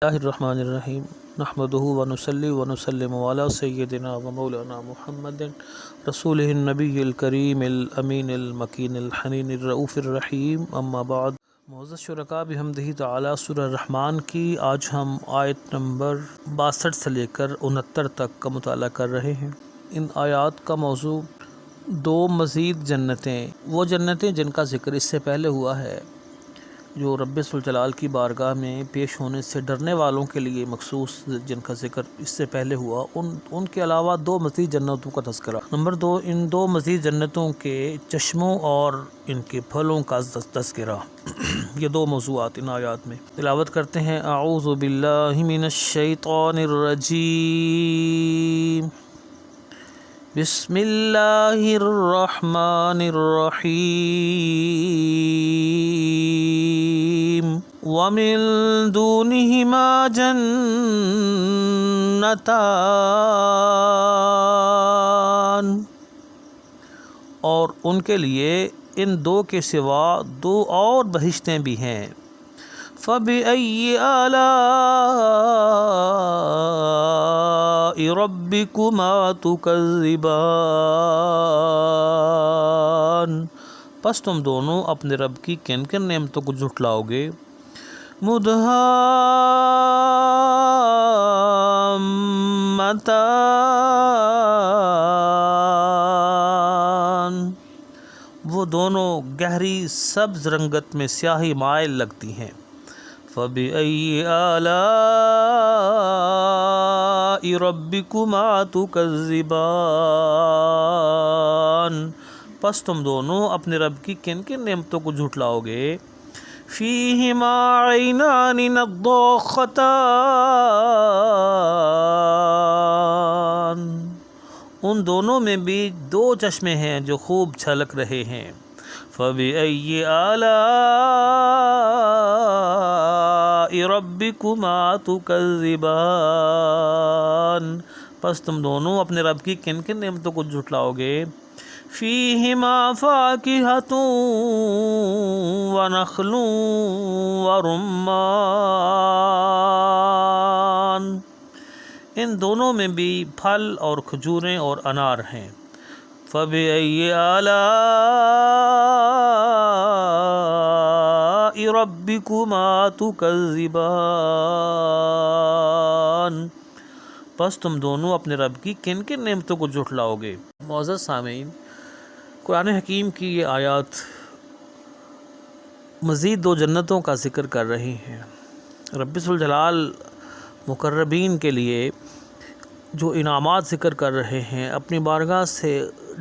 الرحمن نحمده ونصلي ونسلم على سيدنا ومولانا محمد رسوله النبي الكريم الأمين المكين الحنين الرؤوف الرحيم اما بعد۔ معزز شرکاء بحمدہ تعالی سورہ رحمان کی آج ہم آیت نمبر 62 سے لے کر 69 تک کا مطالعہ کر رہے ہیں۔ ان آیات کا موضوع دو مزید جنتیں، وہ جنتیں جن کا ذکر اس سے پہلے ہوا ہے، جو رب ذوالجلال کی بارگاہ میں پیش ہونے سے ڈرنے والوں کے لیے مخصوص، جن کا ذکر اس سے پہلے ہوا، ان کے علاوہ دو مزید جنتوں کا تذکرہ۔ نمبر 2، ان دو مزید جنتوں کے چشموں اور ان کے پھلوں کا تذکرہ۔ یہ دو موضوعات ان آیات میں۔ تلاوت کرتے ہیں۔ اعوذ باللہ من الشیطان الرجیم، بسم اللہ الرحمن الرحیم، وَمِن دُونِهِمَا جَنَّتَانِ، اور ان کے لیے ان دو کے سوا دو اور بہشتیں بھی ہیں۔ فَبِأَيِّ آلَاءِ رَبِّكُمَا تُكَذِّبَانِ، پس تم دونوں اپنے رب کی کن کن نعمتوں کو جھٹلاؤ گے۔ مُدْهَامَّتَانِ، وہ دونوں گہری سبز رنگت میں سیاہی مائل لگتی ہیں۔ فَبِأَيِّ آلَاءِ رَبِّكُمَا تُكَذِّبَانِ، پس تم دونوں اپنے رب کی کن کن نعمتوں کو جھٹلاؤ گے۔ فِيهِمَا عَيْنَانِ نَضَّاخَتَانِ، ان دونوں میں بھی دو چشمے ہیں جو خوب چھلک رہے ہیں۔ فَبِأَيِّ آلَاءِ رَبِّكُمَا تُكَذِّبَانِ، پس تم دونوں اپنے رب کی کن کن نعمتوں کو جھٹلاؤ گے۔ فِيهِمَا فَاكِهَةٌ وَنَخْلٌ وَرُمَّانٌ، ان دونوں میں بھی پھل اور کھجوریں اور انار ہیں۔ فَبِأَيِّ آلَاءِ رَبِّكُمَا تُكَذِّبَانِ، پس تم دونوں اپنے رب کی کن کن نعمتوں کو جھٹلاؤ گے۔ معزز سامعین، قرآن حکیم کی یہ آیات مزید دو جنتوں کا ذکر کر رہی ہیں۔ رب ذوالجلال مقربین کے لیے جو انعامات ذکر کر رہے ہیں، اپنی بارگاہ سے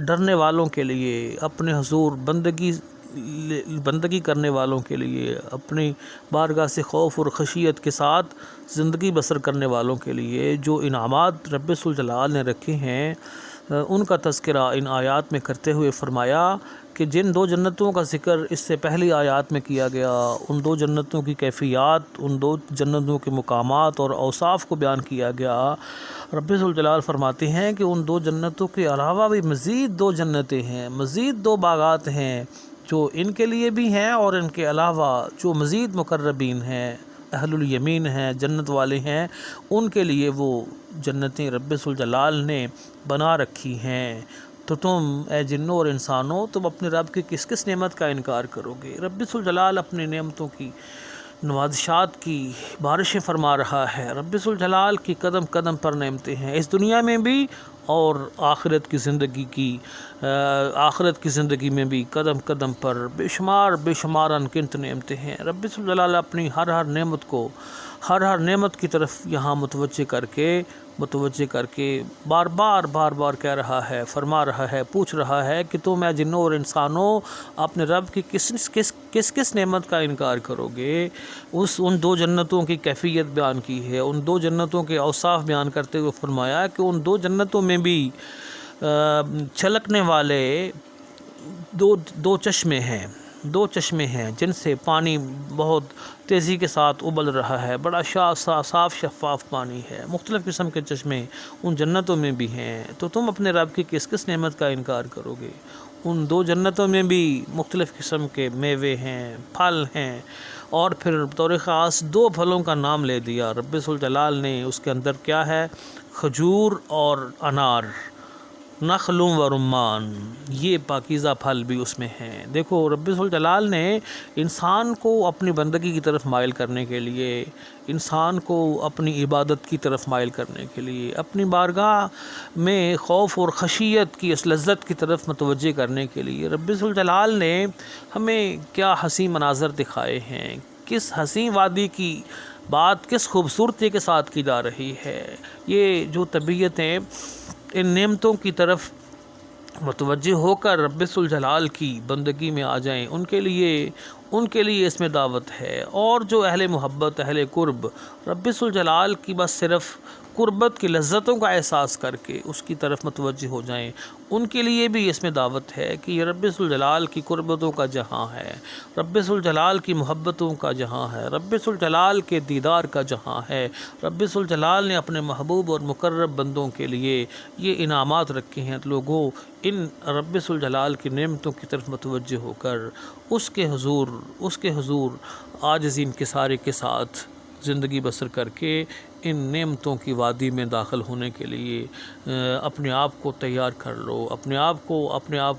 ڈرنے والوں کے لیے، اپنے حضور بندگی کرنے والوں کے لیے، اپنی بارگاہ سے خوف اور خشیت کے ساتھ زندگی بسر کرنے والوں کے لیے جو انعامات رب ذوالجلال نے رکھے ہیں، ان کا تذکرہ ان آیات میں کرتے ہوئے فرمایا کہ جن دو جنتوں کا ذکر اس سے پہلی آیات میں کیا گیا، ان دو جنتوں کی کیفیات، ان دو جنتوں کے مقامات اور اوصاف کو بیان کیا گیا۔ رب ذوالجلال فرماتے ہیں کہ ان دو جنتوں کے علاوہ بھی مزید دو جنتیں ہیں، مزید دو باغات ہیں جو ان کے لیے بھی ہیں، اور ان کے علاوہ جو مزید مقربین ہیں، اہل الیمین ہیں، جنت والے ہیں، ان کے لیے وہ جنتیں رب ذوالجلال نے بنا رکھی ہیں۔ تو تم اے جنوں اور انسانوں، تم اپنے رب کی کس کس نعمت کا انکار کرو گے؟ رب ذوالجلال اپنی نعمتوں کی، نوازشات کی بارشیں فرما رہا ہے۔ رب ذوالجلال کی قدم قدم پر نعمتیں ہیں، اس دنیا میں بھی اور آخرت کی زندگی میں بھی قدم قدم پر بے شمار انگنت نعمتیں ہیں۔ رب ذوالجلال اپنی ہر ہر نعمت کی طرف یہاں متوجہ کر کے بار بار کہہ رہا ہے، فرما رہا ہے، پوچھ رہا ہے کہ تم اے جنوں اور انسانوں اپنے رب کی کس نعمت کا انکار کرو گے؟ ان دو جنتوں کی کیفیت بیان کی ہے، ان دو جنتوں کے اوصاف بیان کرتے ہوئے فرمایا کہ ان دو جنتوں میں بھی چھلکنے والے دو چشمے ہیں جن سے پانی بہت تیزی کے ساتھ ابل رہا ہے، بڑا صاف شفاف پانی ہے۔ مختلف قسم کے چشمے ان جنتوں میں بھی ہیں، تو تم اپنے رب کی کس نعمت کا انکار کرو گے؟ ان دو جنتوں میں بھی مختلف قسم کے میوے ہیں، پھل ہیں، اور پھر بطور خاص 2 پھلوں کا نام لے دیا رب ذوالجلال نے، اس کے اندر کیا ہے؟ کھجور اور انار، نخل و رمان، یہ پاکیزہ پھل بھی اس میں ہیں۔ دیکھو رب ذوالجلال نے انسان کو اپنی بندگی کی طرف مائل کرنے کے لیے، انسان کو اپنی عبادت کی طرف مائل کرنے کے لیے، اپنی بارگاہ میں خوف اور خشیت کی اس لذت کی طرف متوجہ کرنے کے لیے رب ذوالجلال نے ہمیں کیا حسین مناظر دکھائے ہیں، کس حسین وادی کی بات کس خوبصورتی کے ساتھ کی جا رہی ہے۔ یہ جو طبیعتیں ان نعمتوں کی طرف متوجہ ہو کر رب ذوالجلال کی بندگی میں آ جائیں، ان کے لیے اس میں دعوت ہے۔ اور جو اہل محبت، اہل قرب رب ذوالجلال کی بس صرف قربت کی لذتوں کا احساس کر کے اس کی طرف متوجہ ہو جائیں، ان کے لیے بھی اس میں دعوت ہے کہ یہ رب ذوالجلال کی قربتوں کا جہاں ہے، رب ذوالجلال کی محبتوں کا جہاں ہے، رب ذوالجلال کے دیدار کا جہاں ہے۔ رب ذوالجلال نے اپنے محبوب اور مقرب بندوں کے لیے یہ انعامات رکھے ہیں۔ لوگوں، ان رب ذوالجلال کی نعمتوں کی طرف متوجہ ہو کر اس کے حضور عاجزی انکساری کے ساتھ زندگی بسر کر کے ان نعمتوں کی وادی میں داخل ہونے کے لیے اپنے آپ کو تیار کر لو، اپنے آپ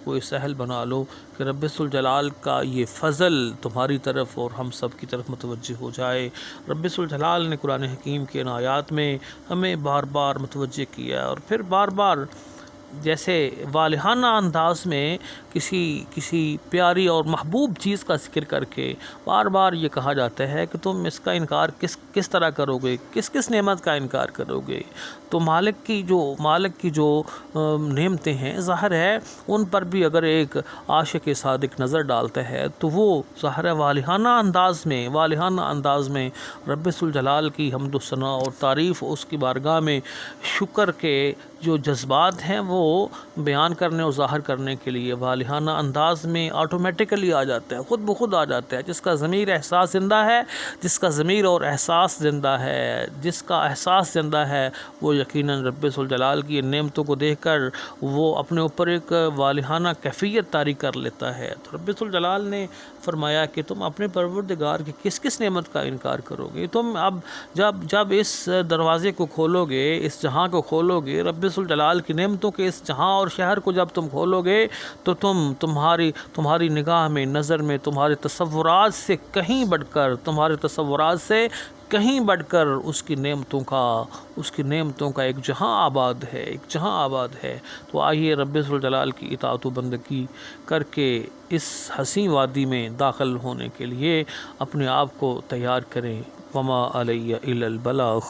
کو اس اہل بنا لو کہ رب ذوالجلال کا یہ فضل تمہاری طرف اور ہم سب کی طرف متوجہ ہو جائے۔ رب ذوالجلال نے قرآن حکیم کے ان آیات میں ہمیں بار بار متوجہ کیا، اور پھر بار بار جیسے والہانہ انداز میں کسی پیاری اور محبوب چیز کا ذکر کر کے بار بار یہ کہا جاتا ہے کہ تم اس کا انکار کس طرح کرو گے، کس نعمت کا انکار کرو گے؟ تو مالک کی جو نعمتیں ہیں، ظاہر ہے ان پر بھی اگر ایک عاشق صادق نظر ڈالتا ہے تو وہ ظاہر ہے والہانہ انداز میں رب ذوالجلال کی حمد و ثنا اور تعریف، اس کی بارگاہ میں شکر کے جو جذبات ہیں وہ بیان کرنے اور ظاہر کرنے کے لیے والہانہ انداز میں آٹومیٹکلی آ جاتا ہے، خود بخود آ جاتا ہے۔ جس کا ضمیر احساس زندہ ہے، جس کا ضمیر اور احساس زندہ ہے، جس کا احساس زندہ ہے، وہ یقیناً رب ذوالجلال کی نعمتوں کو دیکھ کر وہ اپنے اوپر ایک والہانہ کیفیت طاری کر لیتا ہے۔ تو رب ذوالجلال نے فرمایا کہ تم اپنے پروردگار کی کس نعمت کا انکار کرو گے؟ تم اب جب اس دروازے کو کھولو گے، اس جہاں کو کھولو گے، رب ذوالجلال کی نعمتوں کے اس جہاں اور شہر کو جب تم کھولو گے تو تمہاری نگاہ میں، نظر میں، تمہارے تصورات سے کہیں بڑھ کر اس کی نعمتوں کا ایک جہاں آباد ہے۔ تو آئیے رب ذوالجلال کی اطاعت و بندگی کر کے اس حسین وادی میں داخل ہونے کے لیے اپنے آپ کو تیار کریں۔ وما علی الا البلاغ۔